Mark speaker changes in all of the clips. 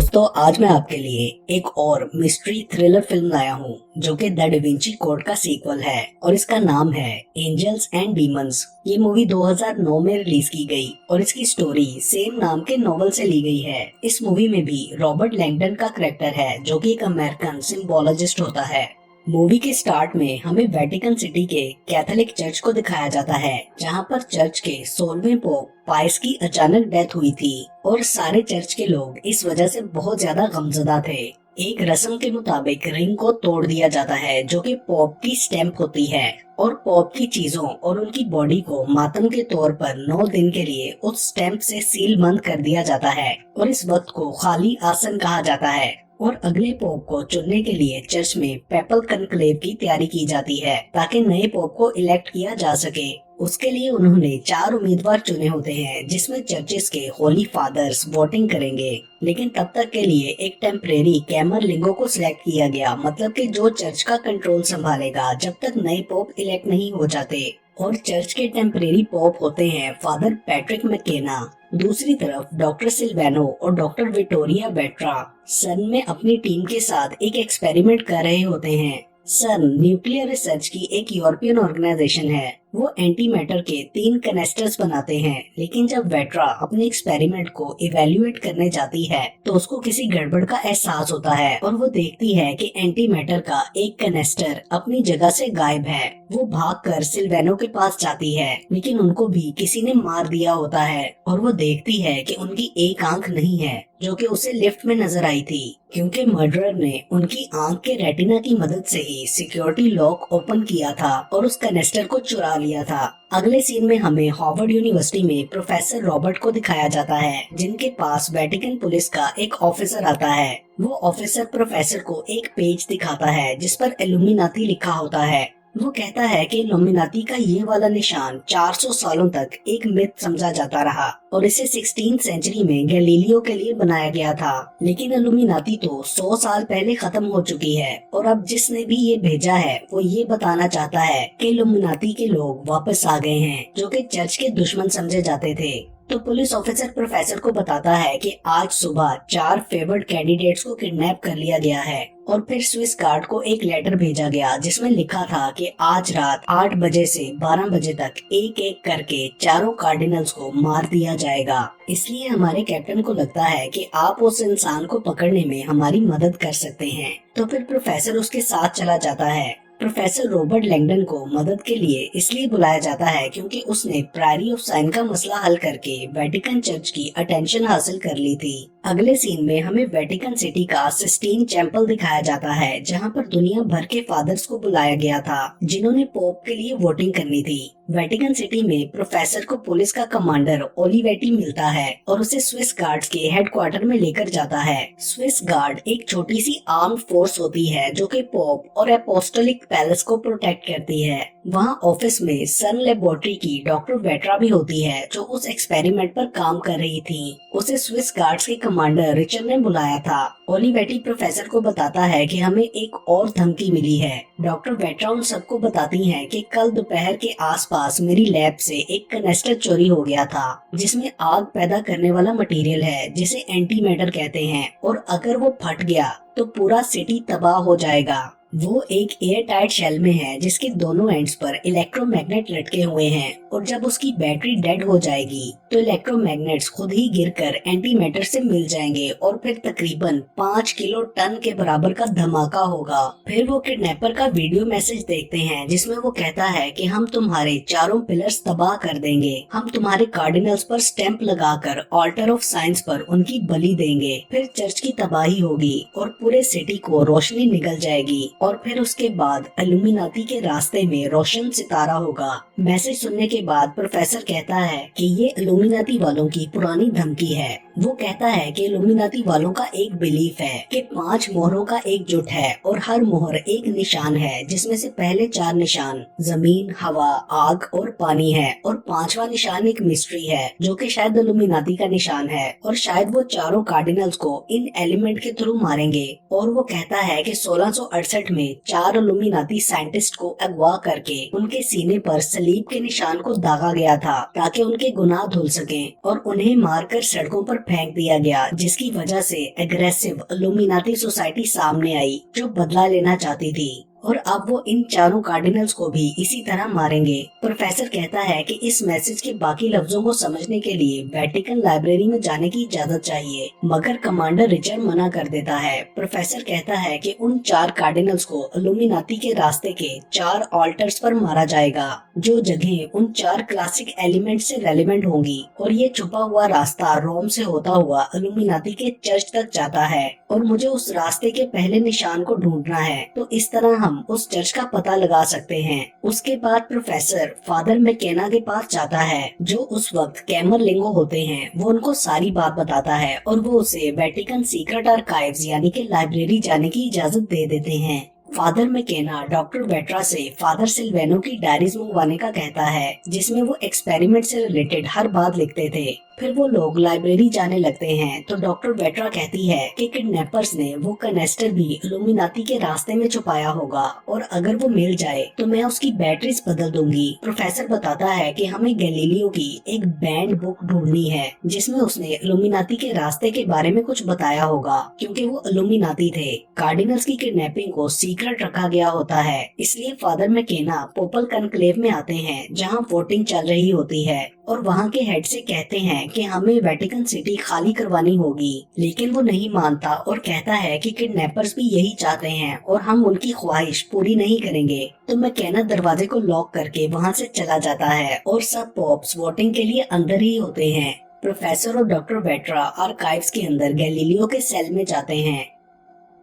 Speaker 1: दोस्तों, आज मैं आपके लिए एक और मिस्ट्री थ्रिलर फिल्म लाया हूँ जो कि द डिविंची कोड का सीक्वल है और इसका नाम है एंजल्स एंड डीमंस। ये मूवी 2009 में रिलीज की गई और इसकी स्टोरी सेम नाम के नॉवल से ली गई है। इस मूवी में भी रॉबर्ट लैंगडन का कैरेक्टर है जो कि एक अमेरिकन सिम्बोलॉजिस्ट होता है। मूवी के स्टार्ट में हमें वेटिकन सिटी के कैथोलिक चर्च को दिखाया जाता है, जहां पर चर्च के 16वें पोप पाइस की अचानक डेथ हुई थी और सारे चर्च के लोग इस वजह से बहुत ज्यादा गमज़दा थे। एक रस्म के मुताबिक रिंग को तोड़ दिया जाता है जो कि पोप की स्टैंप होती है और पोप की चीजों और उनकी बॉडी को मातम के तौर पर 9 दिन के लिए उस स्टैंप से सील बंद कर दिया जाता है और इस वक्त को खाली आसन कहा जाता है। और अगले पोप को चुनने के लिए चर्च में पेपल कनक्लेव की तैयारी की जाती है ताकि नए पोप को इलेक्ट किया जा सके। उसके लिए उन्होंने 4 उम्मीदवार चुने होते हैं जिसमें चर्चेस के होली फादर्स वोटिंग करेंगे, लेकिन तब तक के लिए एक टेम्परेरी कैमरलिंगो को सिलेक्ट किया गया, मतलब कि जो चर्च का कंट्रोल संभालेगा जब तक नए पोप इलेक्ट नहीं हो जाते। और चर्च के टेम्परेरी पोप होते हैं फादर पैट्रिक मैकेना। दूसरी तरफ डॉक्टर सिल्वेनो और डॉक्टर विक्टोरिया बेट्रा सन में अपनी टीम के साथ एक एक्सपेरिमेंट कर रहे होते हैं। सन न्यूक्लियर रिसर्च की एक यूरोपियन ऑर्गेनाइजेशन है। वो एंटी मैटर के 3 कैनेस्टर्स बनाते हैं, लेकिन जब वेट्रा अपने एक्सपेरिमेंट को इवेल्युएट करने जाती है तो उसको किसी गड़बड़ का एहसास होता है और वो देखती है कि एंटी मैटर का एक कैनेस्टर अपनी जगह से गायब है। वो भागकर सिल्वेनो के पास जाती है, लेकिन उनको भी किसी ने मार दिया होता है और वो देखती है कि उनकी एक आंख नहीं है जो कि उसे लिफ्ट में नजर आई थी, क्योंकि मर्डरर ने उनकी आंख के रेटिना की मदद से ही सिक्योरिटी लॉक ओपन किया था और उस कैनेस्टर को चुरा लिया था। अगले सीन में हमें हार्वर्ड यूनिवर्सिटी में प्रोफेसर रॉबर्ट को दिखाया जाता है, जिनके पास वेटिकन पुलिस का एक ऑफिसर आता है। वो ऑफिसर प्रोफेसर को एक पेज दिखाता है जिस पर इल्यूमिनाती लिखा होता है। वो कहता है कि इल्यूमिनाती का ये वाला निशान 400 सालों तक एक मिथ समझा जाता रहा और इसे 16वीं सेंचुरी में गैलीलियो के लिए बनाया गया था, लेकिन इल्यूमिनाती तो 100 साल पहले खत्म हो चुकी है और अब जिसने भी ये भेजा है वो ये बताना चाहता है कि इल्यूमिनाती के लोग वापस आ गए हैं जो कि चर्च के दुश्मन समझे जाते थे। तो पुलिस ऑफिसर प्रोफेसर को बताता है कि आज सुबह 4 फेवर्ड कैंडिडेट्स को किडनैप कर लिया गया है और फिर स्विस गार्ड को एक लेटर भेजा गया जिसमें लिखा था कि आज रात 8 बजे से 12 बजे तक एक एक करके चारों कार्डिनल्स को मार दिया जाएगा। इसलिए हमारे कैप्टन को लगता है कि आप उस इंसान को पकड़ने में हमारी मदद कर सकते हैं। तो फिर प्रोफेसर उसके साथ चला जाता है। प्रोफेसर रॉबर्ट लैंगडन को मदद के लिए इसलिए बुलाया जाता है क्योंकि उसने प्रायरी ऑफ साइन का मसला हल करके वेटिकन चर्च की अटेंशन हासिल कर ली थी। अगले सीन में हमें वेटिकन सिटी का सिस्टीन टेम्पल दिखाया जाता है, जहां पर दुनिया भर के फादर्स को बुलाया गया था जिन्होंने पोप के लिए वोटिंग करनी थी। वेटिकन सिटी में प्रोफेसर को पुलिस का कमांडर ओलिवेटी मिलता है और उसे स्विस गार्ड्स के हेडक्वार्टर में लेकर जाता है। स्विस गार्ड एक छोटी सी आर्म्ड फोर्स होती है जो कि पोप और एपोस्टोलिक पैलेस को प्रोटेक्ट करती है। वहाँ ऑफिस में सन लेबोरेटरी की डॉक्टर वेट्रा भी होती है जो उस एक्सपेरिमेंट पर काम कर रही थी। उसे स्विस गार्ड्स के कमांडर रिचर्ड ने बुलाया था। ओलिवेटी प्रोफेसर को बताता है कि हमें एक और धमकी मिली है। डॉक्टर वेट्रा उन सबको बताती है कि कल दोपहर के आसपास मेरी लैब से एक कनेस्टर चोरी हो गया था जिसमें आग पैदा करने वाला मटेरियल है जिसे एंटी मैटर कहते हैं, और अगर वो फट गया तो पूरा सिटी तबाह हो जाएगा। वो एक एयर टाइट शेल में है जिसके दोनों एंड्स पर इलेक्ट्रोमैग्नेट लटके हुए हैं और जब उसकी बैटरी डेड हो जाएगी तो इलेक्ट्रोमैग्नेट्स खुद ही गिरकर एंटी मैटर से मिल जाएंगे और फिर तकरीबन 5 किलो टन के बराबर का धमाका होगा। फिर वो किडनैपर का वीडियो मैसेज देखते हैं जिसमें वो कहता है कि हम तुम्हारे चारों पिलर्स तबाह कर देंगे, हम तुम्हारे कार्डिनल्स पर स्टैंप लगाकर ऑल्टर ऑफ साइंस पर उनकी बलि देंगे। फिर चर्च की तबाही होगी और पूरे सिटी को रोशनी निकल जाएगी और फिर उसके बाद इल्यूमिनाती के रास्ते में रोशन सितारा होगा। मैसेज सुनने के बाद प्रोफेसर कहता है कि ये इल्यूमिनाती वालों की पुरानी धमकी है। वो कहता है कि इल्यूमिनाती वालों का एक बिलीफ है कि 5 मोहरों का एक जुट है और हर मोहर एक निशान है, जिसमें से पहले 4 निशान जमीन, हवा, आग और पानी है और 5वां निशान एक मिस्ट्री है जो कि शायद इल्यूमिनाती का निशान है और शायद वो चारों कार्डिनल्स को इन एलिमेंट के थ्रू मारेंगे। और वो कहता है कि 1668 में 4 इल्यूमिनाती साइंटिस्ट को अगवा करके उनके सीने पर सलीब के निशान को दागा गया था ताकि उनके गुनाह धुल सकें और उन्हें मारकर सड़कों पर फेंक दिया गया, जिसकी वजह से एग्रेसिव इल्यूमिनाती सोसाइटी सामने आई जो बदला लेना चाहती थी और अब वो इन चारों कार्डिनल्स को भी इसी तरह मारेंगे। प्रोफेसर कहता है कि इस मैसेज के बाकी लफ्जों को समझने के लिए वेटिकन लाइब्रेरी में जाने की इजाजत चाहिए, मगर कमांडर रिचर्ड मना कर देता है। प्रोफेसर कहता है कि उन 4 कार्डिनल्स को इल्यूमिनाती के रास्ते के 4 ऑल्टर्स पर मारा जाएगा, जो जगह उन 4 क्लासिक एलिमेंट से रेलेवेंट होंगी, और ये छुपा हुआ रास्ता रोम से होता हुआ इल्यूमिनाती के चर्च तक जाता है और मुझे उस रास्ते के पहले निशान को ढूंढना है, तो इस तरह हम उस चर्च का पता लगा सकते हैं। उसके बाद प्रोफेसर फादर मैकेना के पास जाता है, जो उस वक्त कैमरलिंगो होते हैं। वो उनको सारी बात बताता है और वो उसे वेटिकन सीक्रेट आर्काइव्स यानी कि लाइब्रेरी जाने की इजाजत दे देते हैं। फादर मैकेना डॉक्टर वेट्रा से फादर सिल्वेनो की डायरीज मंगवाने का कहता है, जिसमें वो एक्सपेरिमेंट से रिलेटेड हर बात लिखते थे। फिर वो लोग लाइब्रेरी जाने लगते हैं तो डॉक्टर वेट्रा कहती है कि किडनैपर्स ने वो कनेस्टर भी इल्यूमिनाती के रास्ते में छुपाया होगा और अगर वो मिल जाए तो मैं उसकी बैटरीज बदल दूंगी। प्रोफेसर बताता है कि हमें गैलीलियो की एक बैंड बुक ढूंढनी है जिसमें उसने इल्यूमिनाती के रास्ते के बारे में कुछ बताया होगा, क्योंकि वो इल्यूमिनाती थे। कार्डिनल्स की किडनैपिंग को सीक्रेट रखा गया होता है, इसलिए फादर मैकेना पोपल कनक्लेव में आते हैं जहाँ वोटिंग चल रही होती है और वहाँ के हेड से कहते हैं कि हमें वेटिकन सिटी खाली करवानी होगी, लेकिन वो नहीं मानता और कहता है कि किडनैपर्स भी यही चाहते हैं और हम उनकी ख्वाहिश पूरी नहीं करेंगे। तो मैकेना दरवाजे को लॉक करके वहाँ से चला जाता है और सब पॉप्स वोटिंग के लिए अंदर ही होते हैं। प्रोफेसर और डॉक्टर वेट्रा आर्काइव्स के अंदर गैलीलियो के सेल में जाते हैं।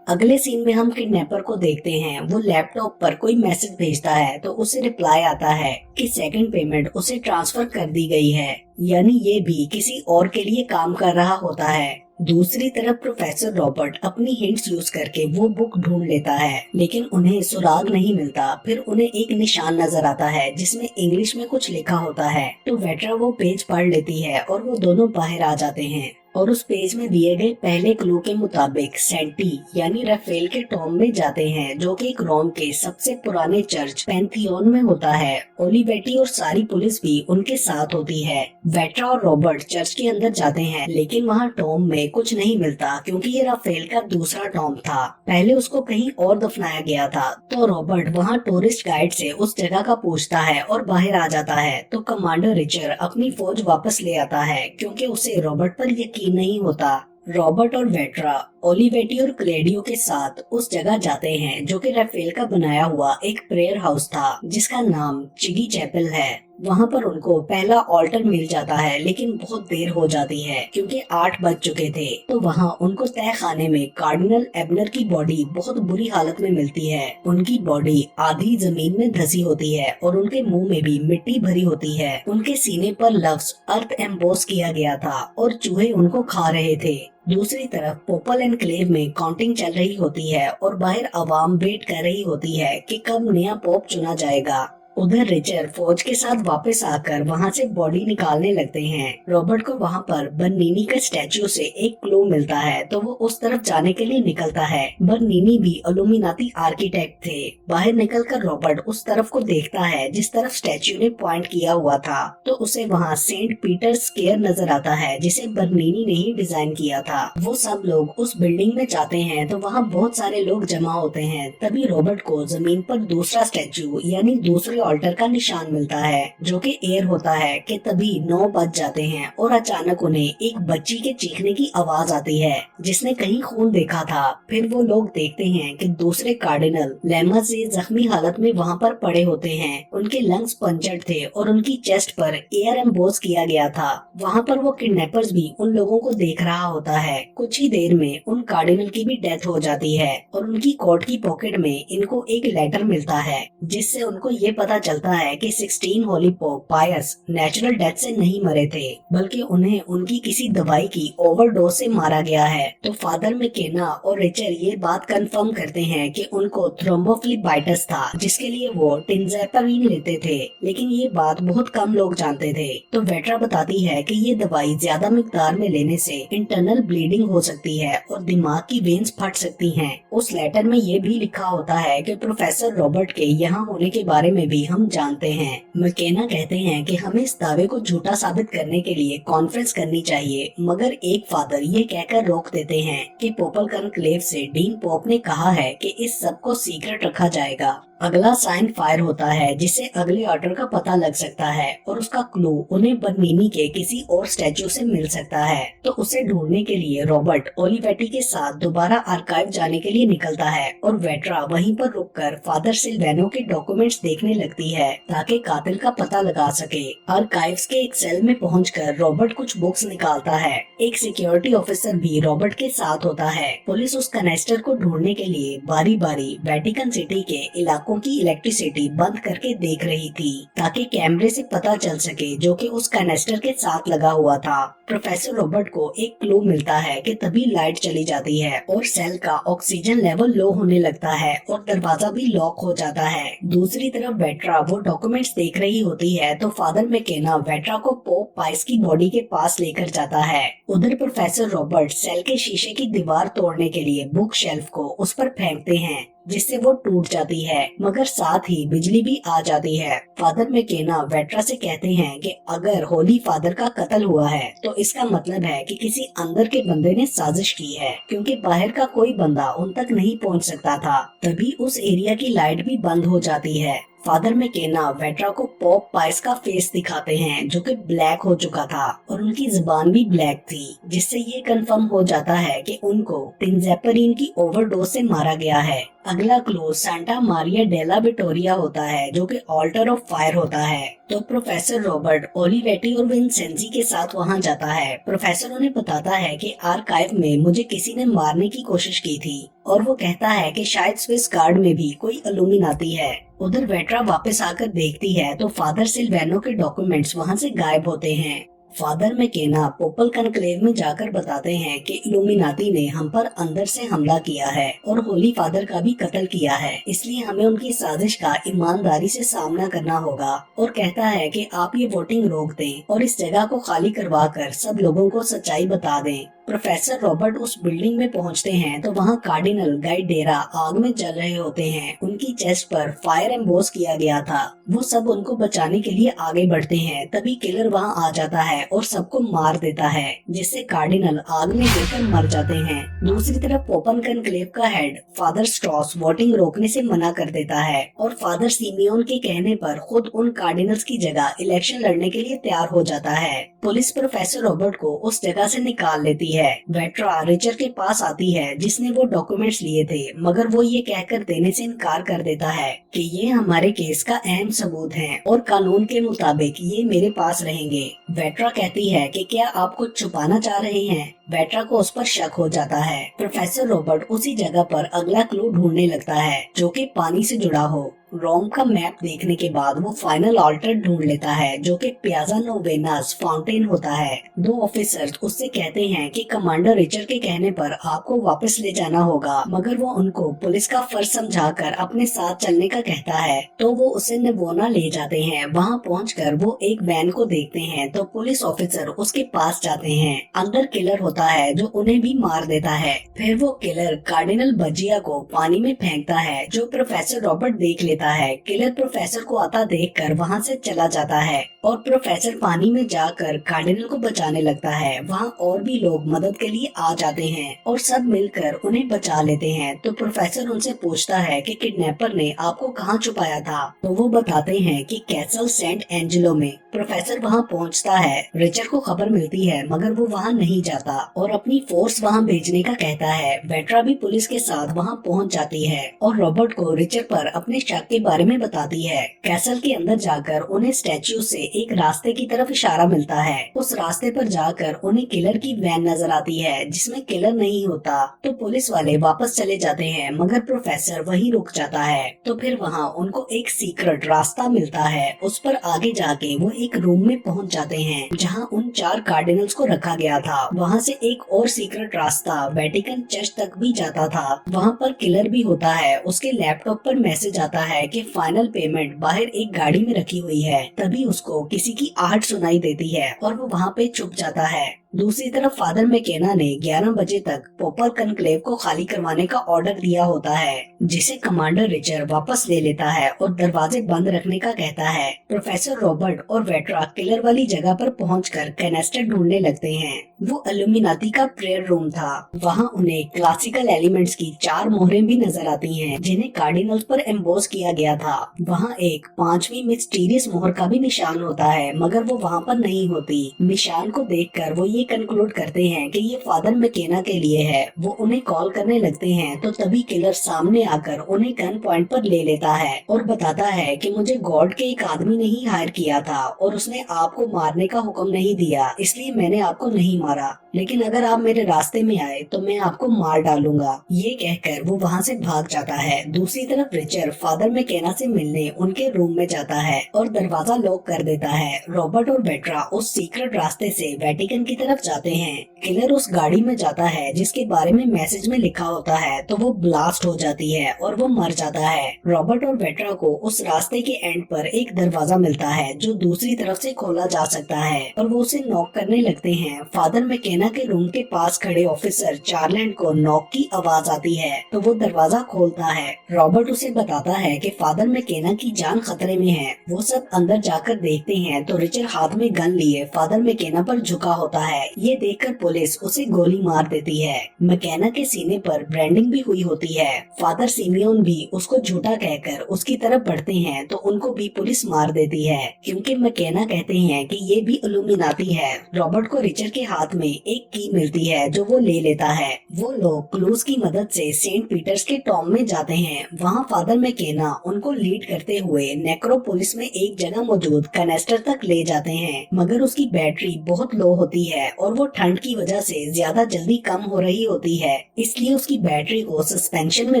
Speaker 1: अगले सीन में हम किडनैपर को देखते हैं। वो लैपटॉप पर कोई मैसेज भेजता है तो उसे रिप्लाई आता है कि सेकंड पेमेंट उसे ट्रांसफर कर दी गई है, यानी ये भी किसी और के लिए काम कर रहा होता है। दूसरी तरफ प्रोफेसर रॉबर्ट अपनी हिंट्स यूज करके वो बुक ढूंढ लेता है, लेकिन उन्हें सुराग नहीं मिलता। फिर उन्हें एक निशान नजर आता है जिसमें इंग्लिश में कुछ लिखा होता है, तो वेट्रा वो पेज पढ़ लेती है और वो दोनों बाहर आ जाते हैं और उस पेज में दिए गए पहले क्लू के मुताबिक सेंटी यानी राफेल के टॉम में जाते हैं, जो कि एक रोम के सबसे पुराने चर्च पैंथियोन में होता है। ओलिवेटी और सारी पुलिस भी उनके साथ होती है। वेट्रा और रॉबर्ट चर्च के अंदर जाते हैं, लेकिन वहाँ टॉम में कुछ नहीं मिलता क्योंकि ये राफेल का दूसरा टॉम था। पहले उसको कहीं और दफनाया गया था। तो रॉबर्ट वहाँ टूरिस्ट गाइड से उस जगह का पूछता है और बाहर आ जाता है। तो कमांडर रिचर्ड अपनी फौज वापस ले आता है क्योंकि उसे रॉबर्ट पर यकीन नहीं होता। रॉबर्ट और वेट्रा ओलिवेटी और क्लेडियो के साथ उस जगह जाते हैं जो कि राफेल का बनाया हुआ एक प्रेयर हाउस था, जिसका नाम चिगी चैपल है। वहाँ पर उनको पहला ऑल्टर मिल जाता है, लेकिन बहुत देर हो जाती है क्योंकि 8 बज चुके थे। तो वहाँ उनको तय खाने में कार्डिनल एबनर की बॉडी बहुत बुरी हालत में मिलती है। उनकी बॉडी आधी जमीन में धसी होती है और उनके मुंह में भी मिट्टी भरी होती है। उनके सीने पर लफ्ज अर्थ एम्बोस किया गया था और चूहे उनको खा रहे थे। दूसरी तरफ पोपल एनक्लेव में काउंटिंग चल रही होती है और बाहर आवाम वेट कर रही होती है कि कब नया पोप चुना जाएगा। उधर रिचर्ड फौज के साथ वापस आकर वहाँ से बॉडी निकालने लगते हैं। रॉबर्ट को वहाँ पर बर्नीनी का स्टैच्यू से एक क्लू मिलता है, तो वो उस तरफ जाने के लिए निकलता है। बर्नीनी भी इल्यूमिनाती आर्किटेक्ट थे। बाहर निकलकर रॉबर्ट उस तरफ को देखता है जिस तरफ स्टैच्यू ने पॉइंट किया हुआ था, तो उसे वहाँ सेंट पीटर स्क्वायर नजर आता है जिसे बर्नीनी ने ही डिजाइन किया था। वो सब लोग उस बिल्डिंग में जाते हैं तो वहाँ बहुत सारे लोग जमा होते हैं। तभी रॉबर्ट को जमीन पर दूसरा स्टैच्यू यानी दूसरे ऑल्टर का निशान मिलता है, जो कि एयर होता है कि तभी 9 बज जाते हैं और अचानक उन्हें एक बच्ची के चीखने की आवाज आती है जिसने कहीं खून देखा था। फिर वो लोग देखते हैं कि दूसरे कार्डिनल लेमा से जख्मी हालत में वहाँ पर पड़े होते हैं। उनके लंग्स पंचर्ड थे और उनकी चेस्ट पर एयर एम्बोस किया गया था। वहाँ पर वो किडनैपर्स भी उन लोगों को देख रहा होता है। कुछ ही देर में उन कार्डिनल की भी डेथ हो जाती है और उनकी कोट की पॉकेट में इनको एक लेटर मिलता है जिससे उनको ये पता चलता है कि 16 होली पोप पायस नेचुरल डेथ से नहीं मरे थे, बल्कि उन्हें उनकी किसी दवाई की ओवरडोज से मारा गया है। तो फादर मैकेना और रिचर्ड ये बात कंफर्म करते हैं कि उनको थ्रोम्बोफ्लिबाइटिस था, जिसके लिए वो टिंज़ेपाविन लेते थे, लेकिन ये बात बहुत कम लोग जानते थे। तो वेट्रा बताती है कि ये दवाई ज्यादा मिकदार में लेने से इंटरनल ब्लीडिंग हो सकती है और दिमाग की वेन्स फट सकती हैं। उस लेटर में ये भी लिखा होता है कि प्रोफेसर रॉबर्ट के यहाँ होने के बारे में भी भी हम जानते हैं। मैकेना कहते हैं कि हमें इस दावे को झूठा साबित करने के लिए कॉन्फ्रेंस करनी चाहिए, मगर एक फादर ये कहकर रोक देते हैं कि पोपल कनक्लेव से डीन पोप ने कहा है कि इस सब को सीक्रेट रखा जाएगा। अगला साइन फायर होता है, जिससे अगले ऑर्डर का पता लग सकता है और उसका क्लू उन्हें बर्निनी के किसी और स्टैचू से मिल सकता है। तो उसे ढूंढने के लिए रॉबर्ट ओलिवेटी के साथ दोबारा आर्काइव जाने के लिए निकलता है और वेट्रा वहीं पर रुककर फादर सिल्वेनो के डॉक्यूमेंट्स देखने लगती है ताकि कातिल का पता लगा सके। आर्काइव्स के एक सेल में पहुंचकर रॉबर्ट कुछ बुक्स निकालता है। एक सिक्योरिटी ऑफिसर भी रॉबर्ट के साथ होता है। पुलिस उस कनेस्टर को ढूंढने के लिए बारी बारी वेटिकन सिटी के इलाकों की इलेक्ट्रिसिटी बंद करके देख रही थी ताकि कैमरे से पता चल सके जो कि उस कैनेस्टर के साथ लगा हुआ था। प्रोफेसर रॉबर्ट को एक क्लू मिलता है कि तभी लाइट चली जाती है और सेल का ऑक्सीजन लेवल लो होने लगता है और दरवाजा भी लॉक हो जाता है। दूसरी तरफ वेट्रा वो डॉक्यूमेंट्स देख रही होती है तो फादर मैकेना वेट्रा को पोप पाइस की बॉडी के पास लेकर जाता है। उधर प्रोफेसर रॉबर्ट सेल के शीशे की दीवार तोड़ने के लिए बुक शेल्फ को उस पर फेंकते हैं, जिससे वो टूट जाती है, मगर साथ ही बिजली भी आ जाती है। फादर मैकेना वेट्रा से कहते हैं कि अगर होली फादर का कत्ल हुआ है तो इसका मतलब है कि किसी अंदर के बंदे ने साजिश की है, क्योंकि बाहर का कोई बंदा उन तक नहीं पहुंच सकता था। तभी उस एरिया की लाइट भी बंद हो जाती है। फादर मैकेना वेट्रा को पोप पाइस का फेस दिखाते हैं जो कि ब्लैक हो चुका था और उनकी जुबान भी ब्लैक थी, जिससे ये कंफर्म हो जाता है कि उनको टिंजेपरीन की ओवरडोज से मारा गया है। अगला क्लू सांता मारिया डेला विटोरिया होता है जो कि ऑल्टर ऑफ फायर होता है। तो प्रोफेसर रॉबर्ट ओलिवेटी और विंसेंजी के साथ वहां जाता है। प्रोफेसर उन्हें बताता है कि आर्काइव में मुझे किसी ने मारने की कोशिश की थी और वो कहता है कि शायद स्विस गार्ड में भी कोई इल्यूमिनाती है। उधर वेट्रा वापस आकर देखती है तो फादर सिल्वेनो के डॉक्यूमेंट्स वहां से गायब होते हैं। फादर मैकेना पोपल कनक्लेव में जाकर बताते हैं कि इल्यूमिनाती ने हम पर अंदर से हमला किया है और होली फादर का भी कत्ल किया है, इसलिए हमें उनकी साजिश का ईमानदारी से सामना करना होगा। और कहता है कि आप ये वोटिंग रोक दें और इस जगह को खाली करवा कर सब लोगों को सच्चाई बता दें। प्रोफेसर रॉबर्ट उस बिल्डिंग में पहुंचते हैं तो वहां कार्डिनल गाइडेरा आग में जल रहे होते हैं। उनकी चेस्ट पर फायर एम्बोस किया गया था। वो सब उनको बचाने के लिए आगे बढ़ते हैं, तभी किलर वहां आ जाता है और सबको मार देता है, जिससे कार्डिनल आग में गिरकर मर जाते हैं। दूसरी तरफ पोपन कनक्लेव का हेड फादर स्ट्रॉस वोटिंग रोकने से मना कर देता है और फादर सिमियोन के कहने पर खुद उन कार्डिनल्स की जगह इलेक्शन लड़ने के लिए तैयार हो जाता है। पुलिस प्रोफेसर रॉबर्ट को उस जगह से निकाल लेती है। वेट्रा रिचर के पास आती है जिसने वो डॉक्यूमेंट्स लिए थे, मगर वो ये कहकर देने से इनकार कर देता है कि ये हमारे केस का अहम सबूत हैं और कानून के मुताबिक ये मेरे पास रहेंगे। वेट्रा कहती है कि क्या आप कुछ छुपाना चाह रहे हैं। वेट्रा को उस पर शक हो जाता है। प्रोफेसर रॉबर्ट उसी जगह पर अगला क्लू ढूंढने लगता है जो कि पानी से जुड़ा हो। रोम का मैप देखने के बाद वो फाइनल ऑल्टर ढूंढ लेता है जो कि पियाजा नोवेनास फाउंटेन होता है। दो ऑफिसर्स उससे कहते हैं कि कमांडर रिचर के कहने पर आपको वापस ले जाना होगा, मगर वो उनको पुलिस का फर्ज समझाकर अपने साथ चलने का कहता है, तो वो उसे नेवोना ले जाते हैं। वहाँ पहुंचकर वो एक वैन को देखते हैं तो पुलिस ऑफिसर उसके पास जाते हैं। अंदर किलर होता है जो उन्हें भी मार देता है। फिर वो किलर कार्डिनल बजिया को पानी में फेंकता है जो प्रोफेसर रॉबर्ट देख लेता है। किलर प्रोफेसर को आता देखकर वहां से चला जाता है और प्रोफेसर पानी में जाकर कार्डिनल को बचाने लगता है। वहां और भी लोग मदद के लिए आ जाते हैं और सब मिलकर उन्हें बचा लेते हैं। तो प्रोफेसर उनसे पूछता है कि किडनैपर ने आपको कहाँ छुपाया था, तो वो बताते हैं कि कैसल सेंट एंजेलो में। प्रोफेसर वहां पहुंचता है। रिचर को खबर मिलती है मगर वो वहां नहीं जाता और अपनी फोर्स वहां भेजने का कहता है। वेट्रा भी पुलिस के साथ वहां पहुंच जाती है और रॉबर्ट को रिचर पर अपने शक के बारे में बताती है। कैसल के अंदर जाकर उन्हें स्टैच्यू से एक रास्ते की तरफ इशारा मिलता है। उस रास्ते पर जाकर उन्हें किलर की वैन नजर आती है जिसमें किलर नहीं होता। तो पुलिस वाले वापस चले जाते हैं मगर प्रोफेसर वहीं रुक जाता है। तो फिर वहाँ उनको एक सीक्रेट रास्ता मिलता है। उस पर आगे जाके वो एक रूम में पहुँच जाते हैं जहाँ उन 4 कार्डिनल्स को रखा गया था। वहाँ से एक और सीक्रेट रास्ता वेटिकन चर्च तक भी जाता था। वहाँ पर किलर भी होता है। उसके लैपटॉप पर मैसेज आता है कि फाइनल पेमेंट बाहर एक गाड़ी में रखी हुई है। तभी उसको किसी की आहट सुनाई देती है और वो वहाँ पे छुप जाता है। दूसरी तरफ फादर मैकेना ने 11 बजे तक पोपल कनक्लेव को खाली करवाने का ऑर्डर दिया होता है, जिसे कमांडर रिचर वापस ले लेता है और दरवाजे बंद रखने का कहता है। प्रोफेसर रॉबर्ट और वेट्रा किलर वाली जगह पर पहुंचकर कैनेस्टर ढूंढने लगते हैं। वो इल्यूमिनाती का प्रेयर रूम था। वहाँ उन्हें क्लासिकल एलिमेंट्स की 4 मोहरें भी नजर आती हैं, जिन्हें कार्डिनल्स पर एम्बोस किया गया था। वहाँ एक 5वीं मिस्टीरियस मोहर का भी निशान होता है, मगर वो वहाँ पर नहीं होती। निशान को देखकर वो ये कंक्लूड करते हैं कि ये फादर मैकेना के लिए है। वो उन्हें कॉल करने लगते हैं तो तभी किलर सामने आकर उन्हें गन पॉइंट पर ले लेता है और बताता है कि मुझे गॉड के एक आदमी ने ही हायर किया था और उसने आपको मारने का हुक्म नहीं दिया, इसलिए मैंने आपको नहीं मारा, लेकिन अगर आप मेरे रास्ते में आए तो मैं आपको मार डालूंगा। ये कहकर वो वहाँ से भाग जाता है। दूसरी तरफ रिचर फादर मैकेना से मिलने उनके रूम में जाता है और दरवाजा लॉक कर देता है। रॉबर्ट और वेट्रा उस सीक्रेट रास्ते से वेटिकन की तरफ जाते हैं। किलर उस गाड़ी में जाता है जिसके बारे में मैसेज में लिखा होता है, तो वो ब्लास्ट हो जाती है और वो मर जाता है। रॉबर्ट और वेट्रा को उस रास्ते के एंड पर एक दरवाजा मिलता है जो दूसरी तरफ से खोला जा सकता है और वो उसे नॉक करने लगते हैं। फादर मैकेना के रूम के पास खड़े ऑफिसर चार्लैंड को नॉक की आवाज आती है, तो वो दरवाजा खोलता है। रॉबर्ट उसे बताता है कि फादर मैकेना की जान खतरे में है। वो सब अंदर जाकर देखते हैं तो रिचर हाथ में गन लिए फादर मैकेना पर झुका होता है। ये देखकर पुलिस उसे गोली मार देती है। मैकेना के सीने पर ब्रांडिंग भी हुई होती है। फादर सिमियोन भी उसको झूठा कहकर उसकी तरफ बढ़ते हैं तो उनको भी पुलिस मार देती है, क्योंकि मैकेना कहते हैं कि ये भी इल्यूमिनाती है। रॉबर्ट को रिचर के हाथ में एक की मिलती है जो वो ले लेता है। वो लोग क्लूज की मदद से सेंट पीटर्स के टॉम में जाते हैं। वहाँ फादर मैकेना उनको लीड करते हुए नेक्रोपोलिस में एक जगह मौजूद कैनेस्टर तक ले जाते हैं, मगर उसकी बैटरी बहुत लो होती है और वो ठंड की वजह से ज्यादा जल्दी कम हो रही होती है, इसलिए उसकी बैटरी को सस्पेंशन में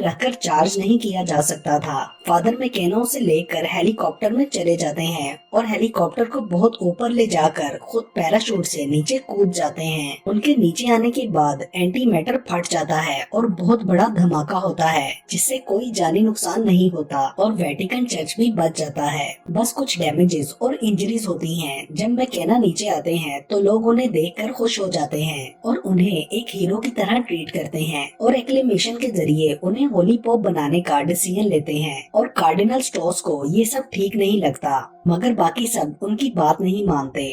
Speaker 1: रखकर चार्ज नहीं किया जा सकता था। फादर मैकेना उसे लेकर हेलीकॉप्टर में चले जाते हैं और हेलीकॉप्टर को बहुत ऊपर ले जाकर खुद पैराशूट से नीचे कूद जाते हैं। उनके नीचे आने के बाद एंटी मैटर फट जाता है और बहुत बड़ा धमाका होता है, जिससे कोई जानी नुकसान नहीं होता और वेटिकन चर्च भी बच जाता है। बस कुछ डैमेजेस और इंजरीज होती हैं। जब मैकेना नीचे आते हैं तो लोग उन्हें देखकर खुश हो जाते हैं और उन्हें एक हीरो की तरह ट्रीट करते हैं और एक्लेमेशन के जरिए उन्हें होली पोप बनाने का डिसीजन लेते हैं। और कार्डिनल स्ट्रॉस को ये सब ठीक नहीं लगता, मगर बाकी सब उनकी बात नहीं मानते।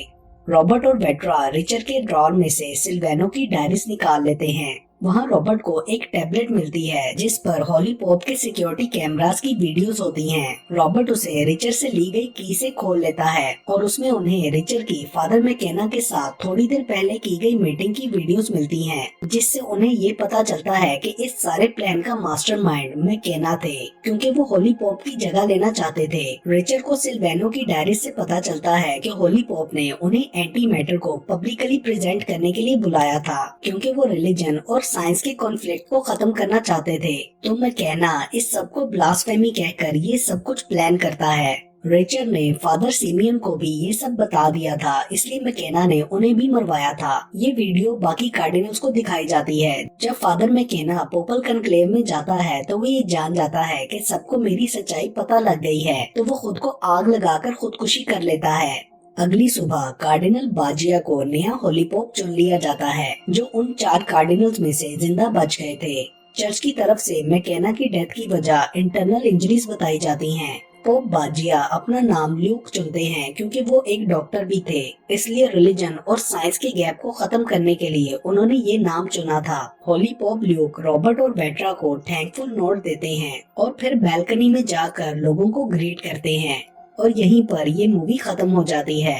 Speaker 1: रॉबर्ट और वेट्रा रिचर के ड्रॉर में से सिल्वेनो की डायरीज निकाल लेते हैं। वहाँ रॉबर्ट को एक टैबलेट मिलती है जिस पर हॉली पॉप के सिक्योरिटी कैमरास की वीडियोस होती हैं। रॉबर्ट उसे रिचर से ली गई की से खोल लेता है और उसमें उन्हें रिचर की फादर मैकेना के साथ थोड़ी देर पहले की गई मीटिंग की वीडियोस मिलती हैं, जिससे उन्हें ये पता चलता है कि इस सारे प्लान का मास्टरमाइंड मैकेना थे, क्योंकि वो हॉली पॉप की जगह लेना चाहते थे। रिचर को सिल्वेनो की डायरी से पता चलता है कि हॉली पॉप ने उन्हें एंटी मैटर को पब्लिकली प्रेजेंट करने के लिए बुलाया था, क्योंकि वो रिलीजन और साइंस के कॉन्फ्लिक्ट को खत्म करना चाहते थे। तो मैकेना इस सब को ब्लास्फेमी कहकर ये सब कुछ प्लान करता है। रिचर ने फादर सिमियन को भी ये सब बता दिया था, इसलिए मैकेना ने उन्हें भी मरवाया था। ये वीडियो बाकी कार्डिनल्स को दिखाई जाती है। जब फादर मैकेना पोपल कनक्लेव में जाता है तो वो ये जान जाता है कि सबको मेरी सच्चाई पता लग गई है, तो वो खुद को आग लगाकर खुदकुशी कर लेता है। अगली सुबह कार्डिनल बाजिया को नया होली पोप चुन लिया जाता है, जो उन 4 कार्डिनल्स में से जिंदा बच गए थे। चर्च की तरफ से मैकेना की डेथ की वजह इंटरनल इंजरीज बताई जाती हैं। पोप बाजिया अपना नाम ल्यूक चुनते हैं क्योंकि वो एक डॉक्टर भी थे, इसलिए रिलीजन और साइंस के गैप को खत्म करने के लिए उन्होंने ये नाम चुना था। होली पोप ल्यूक रॉबर्ट और वेट्रा को थैंकफुल नोट देते हैं और फिर बैल्कनी में जाकर लोगों को ग्रीट करते हैं और यहीं पर ये मूवी खत्म हो जाती है।